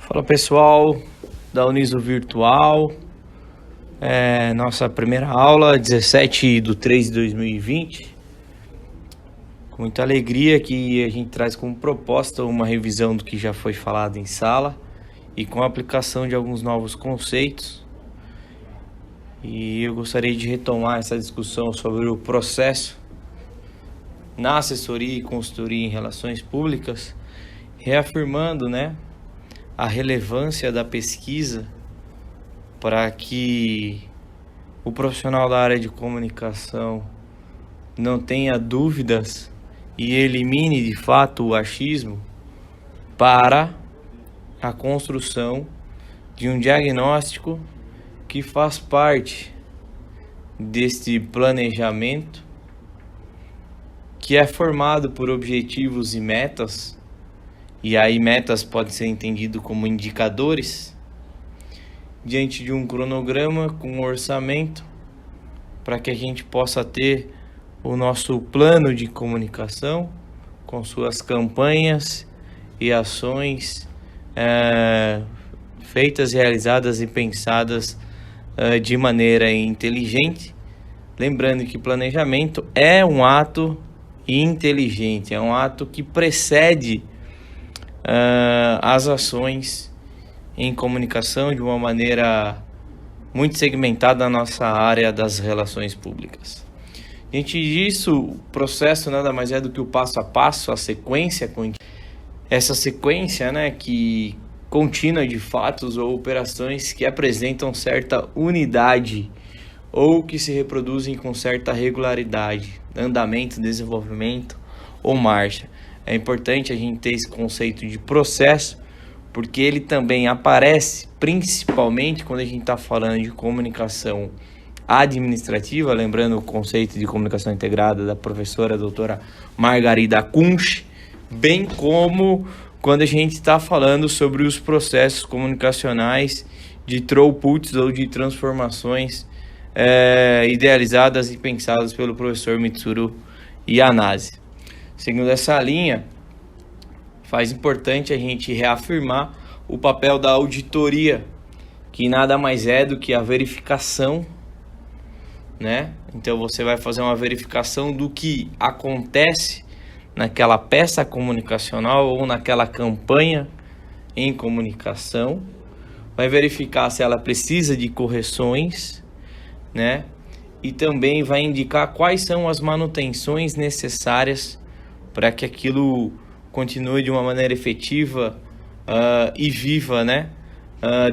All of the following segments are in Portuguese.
Fala pessoal da Uniso Virtual, nossa primeira aula, 17/3/2020. Com muita alegria que a gente traz como proposta uma revisão do que já foi falado em sala e com a aplicação de alguns novos conceitos. E eu gostaria de retomar essa discussão sobre o processo na assessoria e consultoria em relações públicas, reafirmando, a relevância da pesquisa para que o profissional da área de comunicação não tenha dúvidas e elimine de fato o achismo para a construção de um diagnóstico que faz parte deste planejamento, que é formado por objetivos e metas. E aí metas podem ser entendido como indicadores, diante de um cronograma com um orçamento, para que a gente possa ter o nosso plano de comunicação, com suas campanhas e ações feitas, realizadas e pensadas de maneira inteligente. Lembrando que planejamento é um ato inteligente, é um ato que precede as ações em comunicação de uma maneira muito segmentada na nossa área das relações públicas. Diante disso, o processo nada mais é do que o passo a passo, a sequência, essa sequência que contínua de fatos ou operações que apresentam certa unidade ou que se reproduzem com certa regularidade, andamento, desenvolvimento ou marcha. É importante a gente ter esse conceito de processo, porque ele também aparece principalmente quando a gente está falando de comunicação administrativa, lembrando o conceito de comunicação integrada da professora doutora Margarida Kunsch, bem como quando a gente está falando sobre os processos comunicacionais de throughputs ou de transformações idealizadas e pensadas pelo professor Mitsuru Yanase. Seguindo essa linha, faz importante a gente reafirmar o papel da auditoria, que nada mais é do que a verificação, Então você vai fazer uma verificação do que acontece naquela peça comunicacional ou naquela campanha em comunicação, vai verificar se ela precisa de correções, E também vai indicar quais são as manutenções necessárias para que aquilo continue de uma maneira efetiva e viva,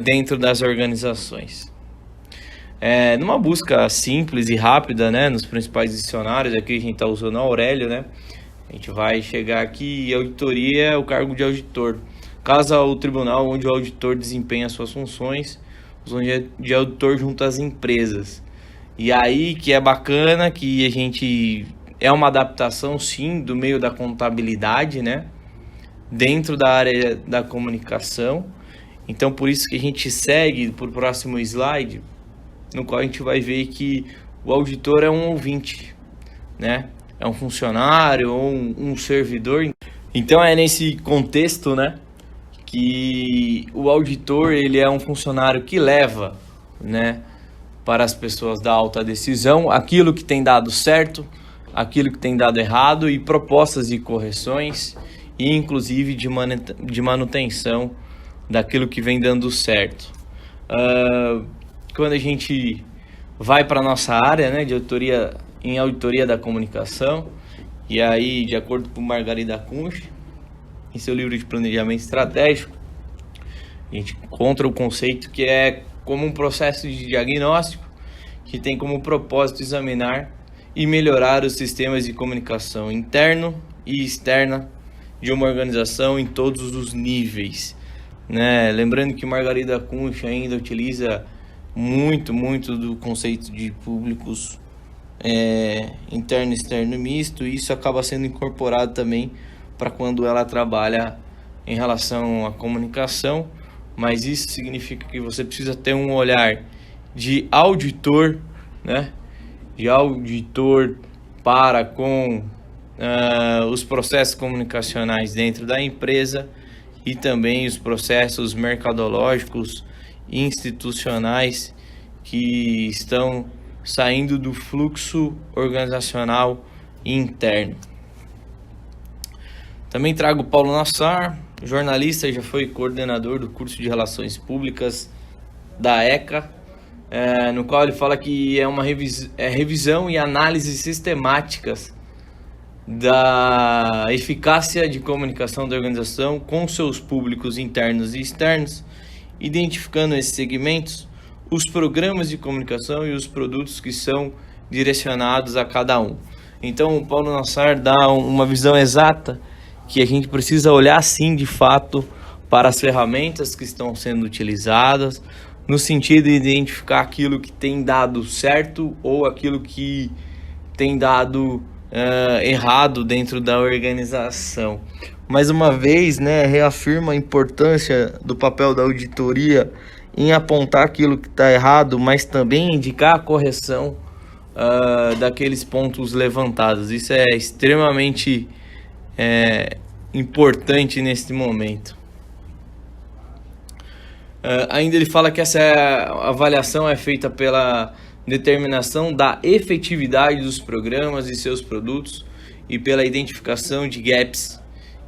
dentro das organizações. Numa busca simples e rápida, nos principais dicionários, aqui a gente está usando a Aurélio, A gente vai chegar aqui, auditoria é o cargo de auditor. Caso ao tribunal onde o auditor desempenha suas funções, de auditor junto às empresas. E aí que é bacana que a gente... É uma adaptação, sim, do meio da contabilidade, dentro da área da comunicação. Então, por isso que a gente segue para o próximo slide, no qual a gente vai ver que o auditor é um ouvinte, É um funcionário ou um servidor. Então, é nesse contexto, que o auditor, ele é um funcionário que leva, para as pessoas da alta decisão aquilo que tem dado certo, aquilo que tem dado errado e propostas de correções e inclusive de manutenção daquilo que vem dando certo. Quando a gente vai para a nossa área de auditoria da comunicação, e aí, de acordo com Margarida Kunsch, em seu livro de planejamento estratégico, a gente encontra o conceito que é como um processo de diagnóstico que tem como propósito examinar e melhorar os sistemas de comunicação interno e externa de uma organização em todos os níveis. Lembrando que Margarida Kunsch ainda utiliza muito do conceito de públicos interno, externo e misto, e isso acaba sendo incorporado também para quando ela trabalha em relação à comunicação, mas isso significa que você precisa ter um olhar de auditor, de auditor para com os processos comunicacionais dentro da empresa e também os processos mercadológicos e institucionais que estão saindo do fluxo organizacional interno. Também trago o Paulo Nassar, jornalista, já foi coordenador do curso de Relações Públicas da ECA, no qual ele fala que é uma revisão e análise sistemáticas da eficácia de comunicação da organização com seus públicos internos e externos, identificando esses segmentos, os programas de comunicação e os produtos que são direcionados a cada um. Então o Paulo Nassar dá uma visão exata que a gente precisa olhar sim de fato para as ferramentas que estão sendo utilizadas, no sentido de identificar aquilo que tem dado certo ou aquilo que tem dado errado dentro da organização. Mais uma vez, né, reafirma a importância do papel da auditoria em apontar aquilo que está errado, mas também indicar a correção daqueles pontos levantados. Isso é extremamente importante neste momento. Ainda ele fala que essa avaliação é feita pela determinação da efetividade dos programas e seus produtos e pela identificação de gaps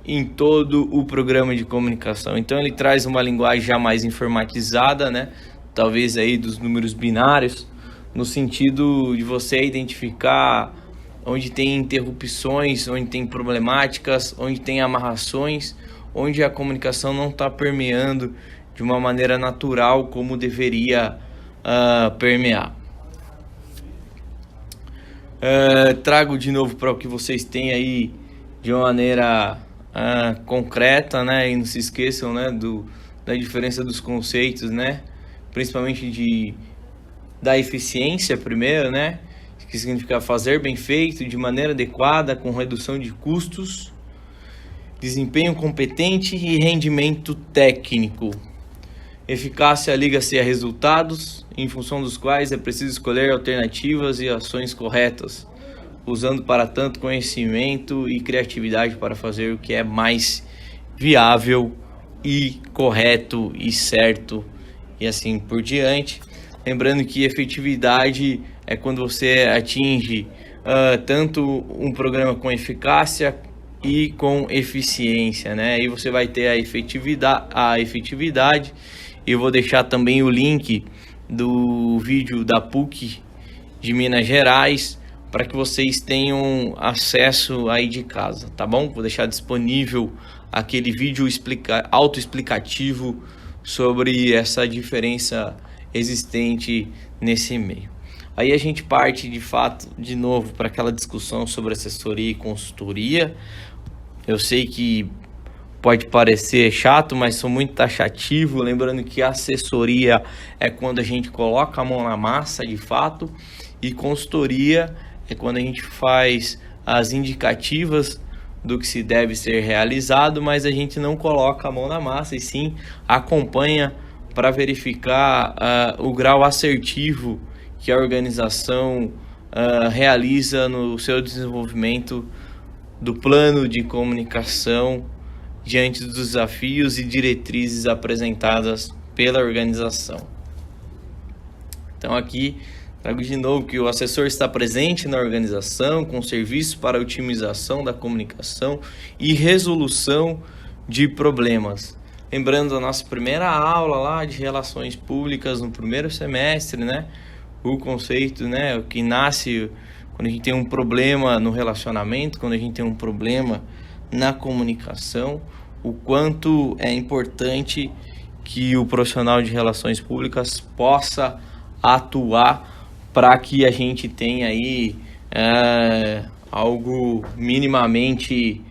em todo o programa de comunicação. Então ele traz uma linguagem já mais informatizada, né? Talvez aí dos números binários, no sentido de você identificar onde tem interrupções, onde tem problemáticas, onde tem amarrações, onde a comunicação não está permeando de uma maneira natural como deveria permear. Trago de novo para o que vocês têm aí de uma maneira concreta, né? E não se esqueçam, né, da diferença dos conceitos, né? Principalmente da eficiência primeiro, né? Que significa fazer bem feito, de maneira adequada, com redução de custos, desempenho competente e rendimento técnico. Eficácia liga-se a resultados, em função dos quais é preciso escolher alternativas e ações corretas, usando para tanto conhecimento e criatividade para fazer o que é mais viável e correto e certo, e assim por diante. Lembrando que efetividade é quando você atinge tanto um programa com eficácia e com eficiência, né? Aí você vai ter a efetividade. Eu vou deixar também o link do vídeo da PUC de Minas Gerais para que vocês tenham acesso aí de casa, tá bom? Vou deixar disponível aquele vídeo autoexplicativo sobre essa diferença existente nesse meio. Aí a gente parte de fato de novo para aquela discussão sobre assessoria e consultoria. Eu sei que pode parecer chato, mas sou muito taxativo, lembrando que assessoria é quando a gente coloca a mão na massa de fato, e consultoria é quando a gente faz as indicativas do que se deve ser realizado, mas a gente não coloca a mão na massa e sim acompanha para verificar o grau assertivo que a organização realiza no seu desenvolvimento do plano de comunicação diante dos desafios e diretrizes apresentadas pela organização. Então aqui trago de novo que o assessor está presente na organização com serviços para otimização da comunicação e resolução de problemas. Lembrando a nossa primeira aula lá de relações públicas no primeiro semestre, né? O conceito, né, que nasce quando a gente tem um problema no relacionamento, quando a gente tem um problema na comunicação, o quanto é importante que o profissional de relações públicas possa atuar para que a gente tenha aí algo minimamente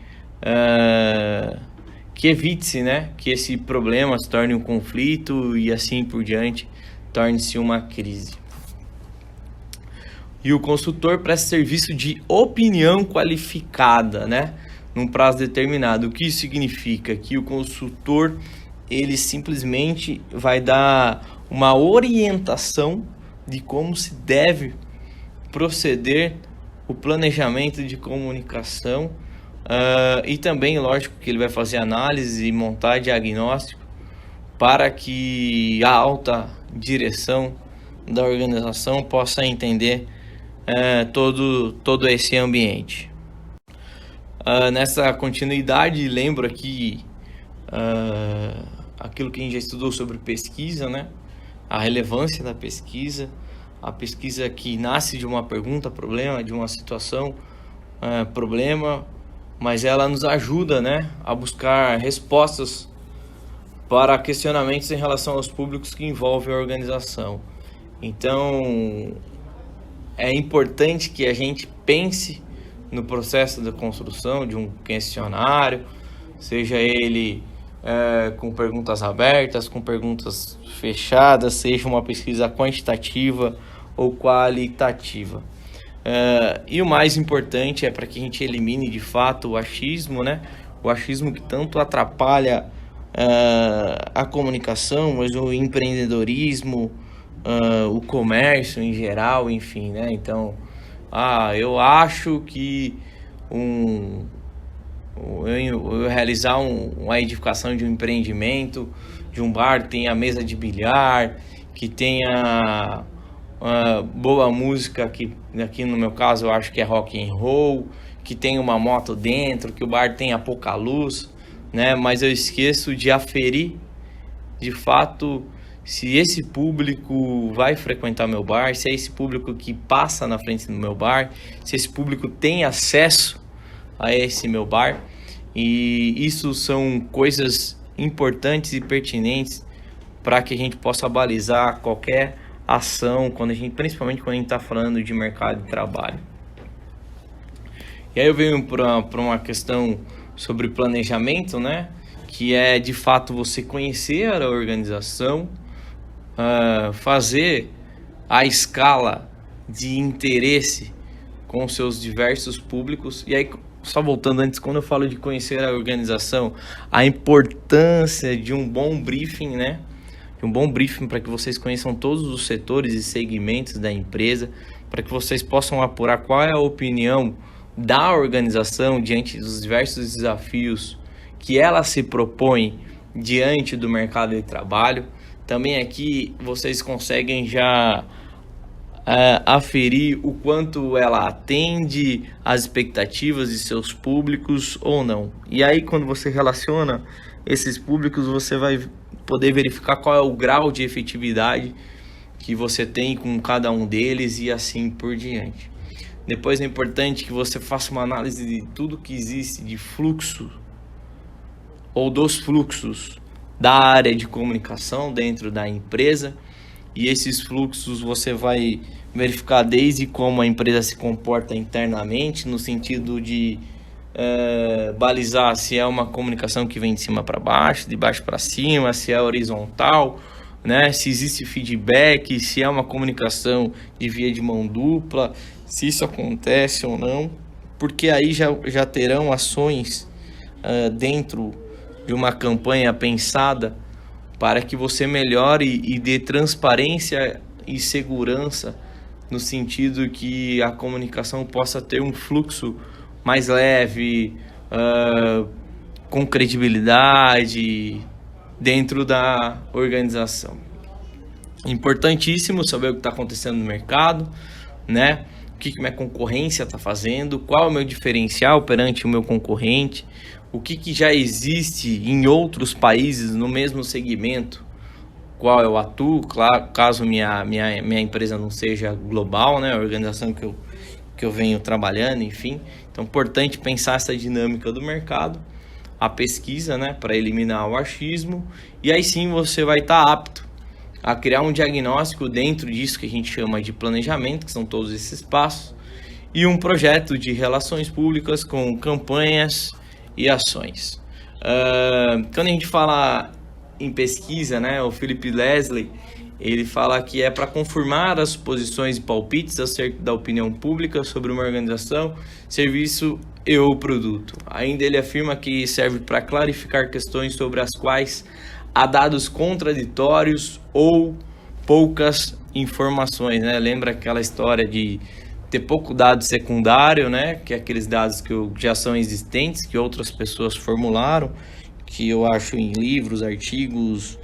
que evite-se, né, que esse problema se torne um conflito e assim por diante, torne-se uma crise. E o consultor presta serviço de opinião qualificada, né, num prazo determinado. O que isso significa? Que o consultor, ele simplesmente vai dar uma orientação de como se deve proceder o planejamento de comunicação E também, lógico, que ele vai fazer análise e montar diagnóstico para que a alta direção da organização possa entender todo esse ambiente. Nessa continuidade, lembro aqui aquilo que a gente já estudou sobre pesquisa, né? A relevância da pesquisa, a pesquisa que nasce de uma pergunta, problema, de uma situação, problema, mas ela nos ajuda, né, a buscar respostas para questionamentos em relação aos públicos que envolvem a organização. Então, é importante que a gente pense no processo da construção de um questionário, seja ele com perguntas abertas, com perguntas fechadas, seja uma pesquisa quantitativa ou qualitativa. E o mais importante é para que a gente elimine de fato o achismo, né? O achismo que tanto atrapalha a comunicação, mas o empreendedorismo, o comércio em geral, enfim, né? Então, eu acho que eu realizar uma edificação de um empreendimento, de um bar que tenha mesa de bilhar, que tenha boa música, que aqui no meu caso eu acho que é rock and roll, que tenha uma moto dentro, que o bar tenha pouca luz, né? Mas eu esqueço de aferir de fato se esse público vai frequentar meu bar, se é esse público que passa na frente do meu bar, se esse público tem acesso a esse meu bar. E isso são coisas importantes e pertinentes para que a gente possa balizar qualquer ação, principalmente quando a gente está falando de mercado de trabalho. E aí eu venho para uma questão sobre planejamento, né? Que é de fato você conhecer a organização, fazer a escala de interesse com seus diversos públicos. E aí, só voltando antes, quando eu falo de conhecer a organização, a importância de um bom briefing, né? De um bom briefing para que vocês conheçam todos os setores e segmentos da empresa, para que vocês possam apurar qual é a opinião da organização diante dos diversos desafios que ela se propõe diante do mercado de trabalho. Também aqui vocês conseguem já aferir o quanto ela atende às expectativas de seus públicos ou não. E aí, quando você relaciona esses públicos, você vai poder verificar qual é o grau de efetividade que você tem com cada um deles e assim por diante. Depois é importante que você faça uma análise de tudo que existe de fluxo ou dos fluxos da área de comunicação dentro da empresa. E esses fluxos você vai verificar desde como a empresa se comporta internamente, no sentido de balizar se é uma comunicação que vem de cima para baixo, de baixo para cima, se é horizontal, né? Se existe feedback, se é uma comunicação de via de mão dupla, se isso acontece ou não, porque aí já terão ações dentro de uma campanha pensada para que você melhore e dê transparência e segurança, no sentido que a comunicação possa ter um fluxo mais leve, com credibilidade dentro da organização. Importantíssimo saber o que está acontecendo no mercado, né? O que minha concorrência está fazendo, qual é o meu diferencial perante o meu concorrente, o que já existe em outros países no mesmo segmento, qual eu atuo, claro, caso minha empresa não seja global, né, a organização que eu venho trabalhando, enfim. Então é importante pensar essa dinâmica do mercado, a pesquisa, né, para eliminar o achismo, e aí sim você vai estar apto a criar um diagnóstico dentro disso que a gente chama de planejamento, que são todos esses passos, e um projeto de relações públicas com campanhas e ações. Quando a gente fala em pesquisa, né, o Philip Leslie, ele fala que é para confirmar as posições e palpites acerca da opinião pública sobre uma organização, serviço e ou produto. Ainda ele afirma que serve para clarificar questões sobre as quais há dados contraditórios ou poucas informações, né? Lembra aquela história ter pouco dado secundário, né? Que é aqueles dados que já são existentes, que outras pessoas formularam, que eu acho em livros, artigos,